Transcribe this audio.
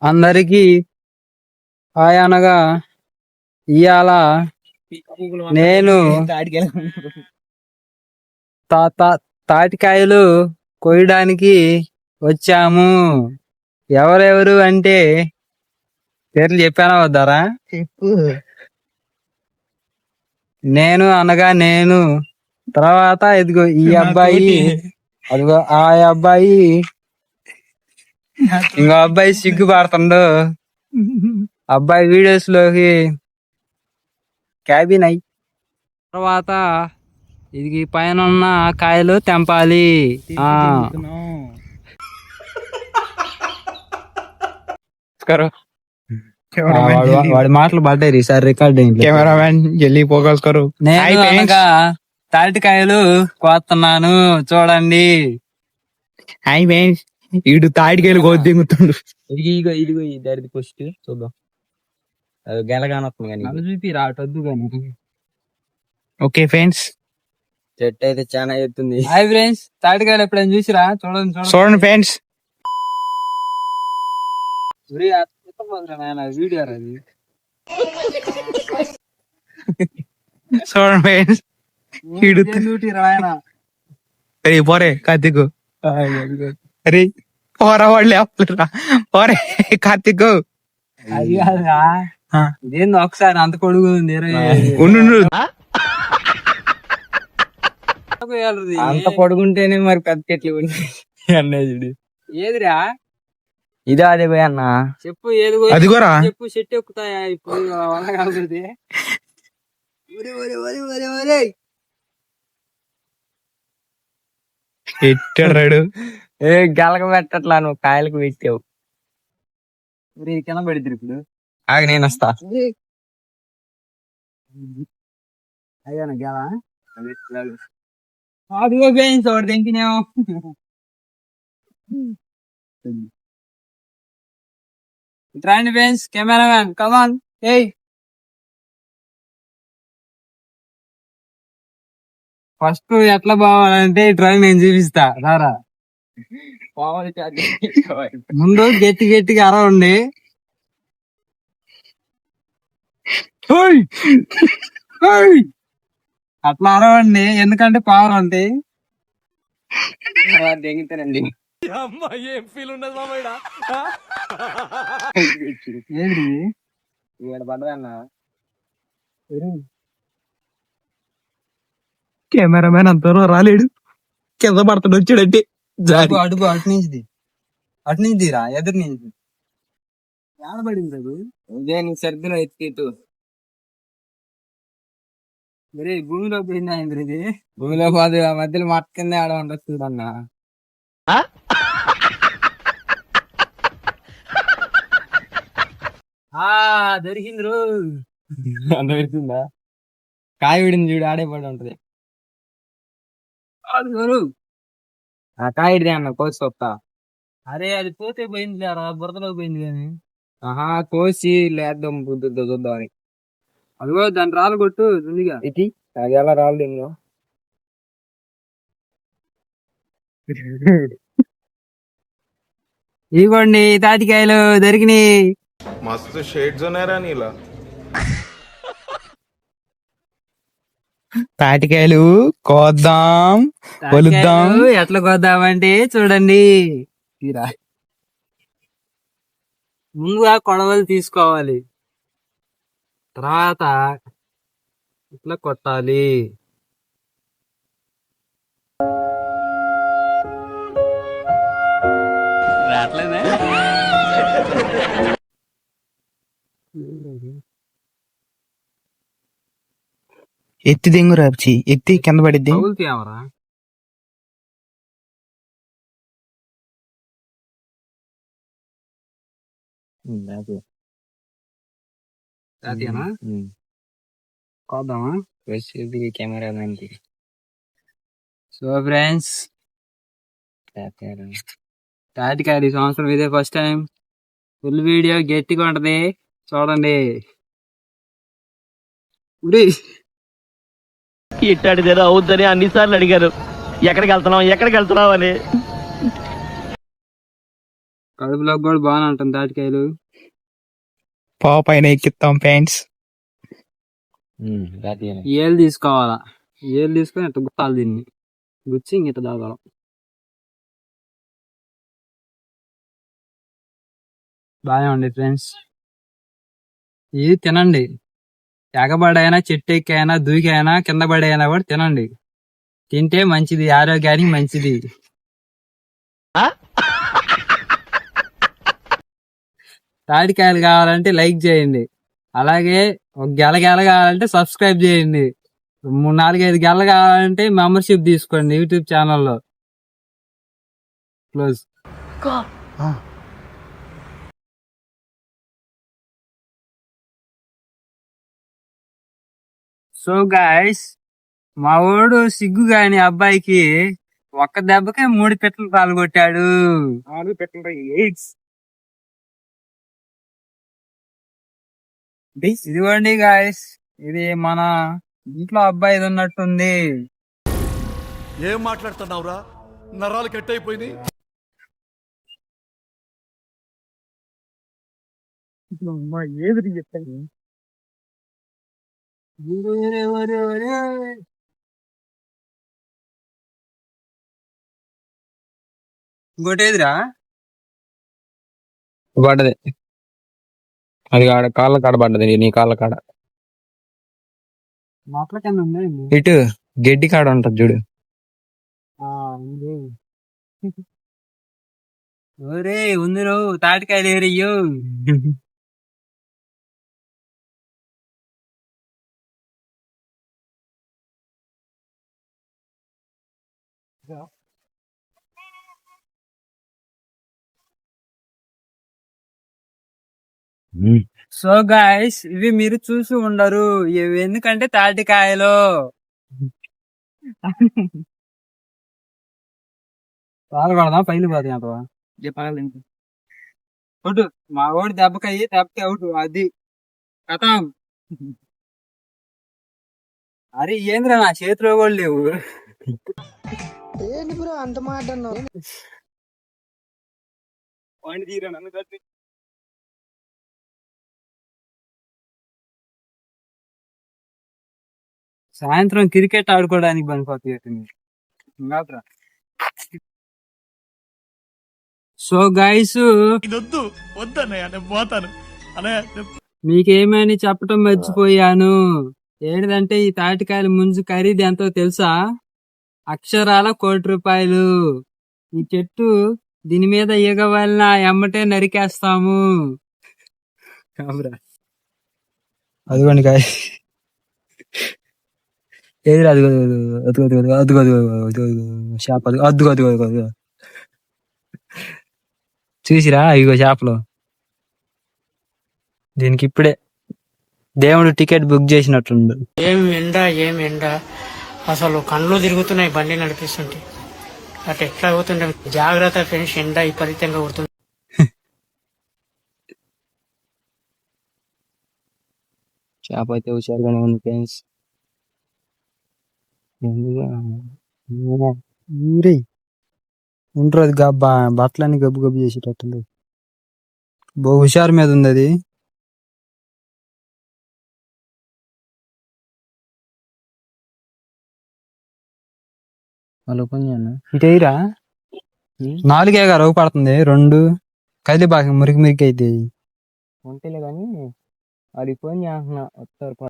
అందరికీ హాయ్ అనగా ఇయాల నేను తాటికాయలు కోయడానికి వచ్చాము. ఎవరెవరు అంటే పేర్లు చెప్పానా వద్దారా? చెప్పు. నేను అనగా నేను, తర్వాత ఇదిగో ఈ అబ్బాయి, అదిగో ఆ అబ్బాయి, ఇంకో అబ్బాయి సిగ్గుపడుతుండు. అబ్బాయి వీడియోస్ లోకి క్యాబిన్ అయి తర్వాత ఇది పైన ఉన్న కాయలు తెంపాలి. వాడి మాటలు పడ్డాయి సార్ రికార్డ్ అయింది. కెమెరామెన్ జల్దీ పోగలుగుతారు. నేను అనగా తాటికాయలు కోస్తున్నాను చూడండి. హాయ్ ఫ్రెండ్స్, ఈడు తాటికాయలు దిగుతుండు. ఇదిగో ఇదిగో ఈ దరిది ఫస్ట్ చూద్దాం. గెలగానొస్తుంది కానీ చూపి రావద్దు కానీ. ఓకే ఫ్రెండ్స్, చెట్టు అయితే చాలా ఎత్తుంది. హాయ్ ఫ్రెండ్స్, తాటికాయలు ఎప్పుడైనా చూసిరా? చూడండి ఫ్రెండ్స్. వీడియో అది చూడండి ఫ్రెండ్స్, అరే పోరే కార్తీక్, అరే పోరా వాళ్ళే పోరే కార్తీక్. ఇదేంది ఒకసారి అంత కొడుకు ఉంది. అంత పొడుగుంటేనే మరి పెద్ద చెట్లు అన్నది. ఏదిరా ఇదే అదే పోయి అన్న చెప్పు. ఏది అదిగోరా చెప్పు. చెట్టు ఎక్కుతాయా ఇప్పుడు? ఎట్టాడు ఏ గెలక పెట్టట్లా, నువ్వు కాయలకు పెట్టావు. కింద పెడితే ఇప్పుడు ఆగి నేను వస్తా. అయ్యాను గెల అదిగో పోయింది ఒకటి తెంకినేమో. రండి ఫ్రెండ్స్, కెమెరామ్యాన్ కమాన్. ఏయ్ ఫస్ట్ ఎట్లా పోవాలంటే డ్రైవ్ నేను చూపిస్తా రారా. ముందు గట్టి గట్టిగా అరవండి. అట్లా అరవండి, ఎందుకంటే పవర్ ఉంటాయి. దెంగుతానండి. పడ్డదన్న కెమెరామెన్ అంత రాలేడు, కింద పడతాడు వచ్చాడంటే. అడుగు అటు నుంచి అటు నుంచి రా, ఎదురు నుంచి ఆడబడింది అది. ఇదే నీ సర్దిలో ఎత్తికెట్టు. మరే భూమిలో పోయింది అయింది. ఇది భూమిలో పోదు, ఆ మధ్యలో మట్ట కింద ఆడ ఉండదు చూడన్నా. దొరికింది రో. దొరికిందా? కాయ విడింది చూడు, ఆడే పడి ఉంటది. ఆ కాయడిదే అన్న కోసి వస్తా. అరే అది పోతే పోయింది లేరా, బురదలో పోయింది కానీ. ఆహా కోసి లేద్దాం బుద్ధుతో చూద్దామని. అదిగో దాన్ని రాళ్ళు కొట్టు దుండిగా. ఇది అది ఎలా రాళ్ళు దింగో. ఇవ్వండి తాటికాయలు దొరికినాయి. మస్తు షేడ్స్ ఉన్నాయరా నీలా. తాటికాయలు కోద్దాం, వలుద్దాం. ఎట్లా కోద్దామంటే చూడండి. ముందుగా కొడవలు తీసుకోవాలి, తర్వాత ఇట్లా కొట్టాలి. ఎత్తి దింగు రాచి, ఎత్తి కింద పడిద్ది. తీయమరా కోద్దామా కెమెరా. సో ఫ్రెండ్స్, తాటికాయలు ఈ సంవత్సరం ఇదే ఫస్ట్ టైం. ఫుల్ వీడియో గట్టిగా ఉంటది చూడండి. ఇట్టాడిదేదో అవుద్దని అన్నిసార్లు అడిగారు, ఎక్కడికి వెళ్తున్నావు అని. కడుపులోకి కూడా బాగానే ఉంటుంది తాటికాయలు. పావు పైన ఎక్కిస్తాం ఫ్రెండ్స్. ఏళ్ళు తీసుకోవాలా, ఏళ్ళు తీసుకొని ఇట్లా గుత్తాలి, దీన్ని గుచ్చి ఇంక తాగాలి. బాగానే ఉంది ఫ్రెండ్స్, ఇది తినండి. ఎగబడైనా చెట్టు ఎక్కైనా దూకైనా కింద పడైనా కూడా తినండి. తింటే మంచిది, ఆరోగ్యానికి మంచిది. తాటికాయలు కావాలంటే లైక్ చేయండి, అలాగే ఒక గెల కావాలంటే సబ్స్క్రైబ్ చేయండి, 4-5 గెలలు కావాలంటే మెంబర్షిప్ తీసుకోండి యూట్యూబ్ ఛానల్లో. క్లోజ్. సో గాయ్స్, మా వాడు సిగ్గు గాని అబ్బాయికి ఒక్క దెబ్బకే 3 పిట్టలు పాల్గొట్టాడు. 4 పెట్టండి 8. ఇదిగోండి గాయస్, ఇది మన ఇంట్లో అబ్బాయి ఉన్నట్టుంది. ఏం మాట్లాడుతున్నావురా, నరాలు కట్ అయిపోయింది. ఏది చెప్పండి. ఇంకోటేదిరా పడ్డది, అది కాళ్ళ కాడ పడ్డది, నీ కాళ్ళ కాడ. మొక్కల కింద ఉంది. ఇటు గడ్డి కాడ ఉంటది చూడు. ఒరే ఉందిరో తాటికాయలు ఏరయ్యో. సో గాయస్, ఇవి మీరు చూసి ఉండరు, ఇవి ఎందుకంటే తాటికాయలు. పాల్గొడదా పైలు పోతాయి అంటవా ఒట్టు. మా వాడి దెబ్బకి అవుట్, అది కథం. అరే ఏంద్రా, నా చేతిలో కూడా లేవు. ఏంటి బ్రో అంత మాట అన్నావు? సాయంత్రం క్రికెట్ ఆడుకోవడానికి పనిపోతుంది. సో గైస్, మీకేమని చెప్పటం మర్చిపోయాను. ఏంటంటే ఈ తాటికాయల ముంజు ఖరీదు ఎంతో తెలుసా? అక్షరాల ₹1,00,00,000. ఈ చెట్టు దీని మీద ఈగ వలన ఎమ్మటే నరికేస్తాము. అదిగోండి కాయ, ఏది అదిగో చేప, అద్దుగో చూసిరా, ఇగో చేపలు. దీనికి ఇప్పుడే దేవుడు టికెట్ బుక్ చేసినట్టుండు. ఏం ఎండ అసలు కళ్ళు తిరుగుతున్నాయి బండి నడిపిస్తుంటే. అట్లా ఎట్లా అవుతుండే, జాగ్రత్త ఫ్రెండ్స్, ఎండ విపరీతంగా కొడుతుంది. చేప అయితే హుషారుగానే ఉంది ఫ్రెండ్స్. ఉంటారు అది బట్టలన్నీ గబ్బు గబ్బు చేసేటట్టు. బో హుషారు మీద ఉంది అది. ఇటైరా 4 రవ్వు పడుతుంది, 2 కదిలి బాగా మురికి అయితే ఉంటేలే కానీ అది ఫోన్ చేస్తున్నా వస్తారు.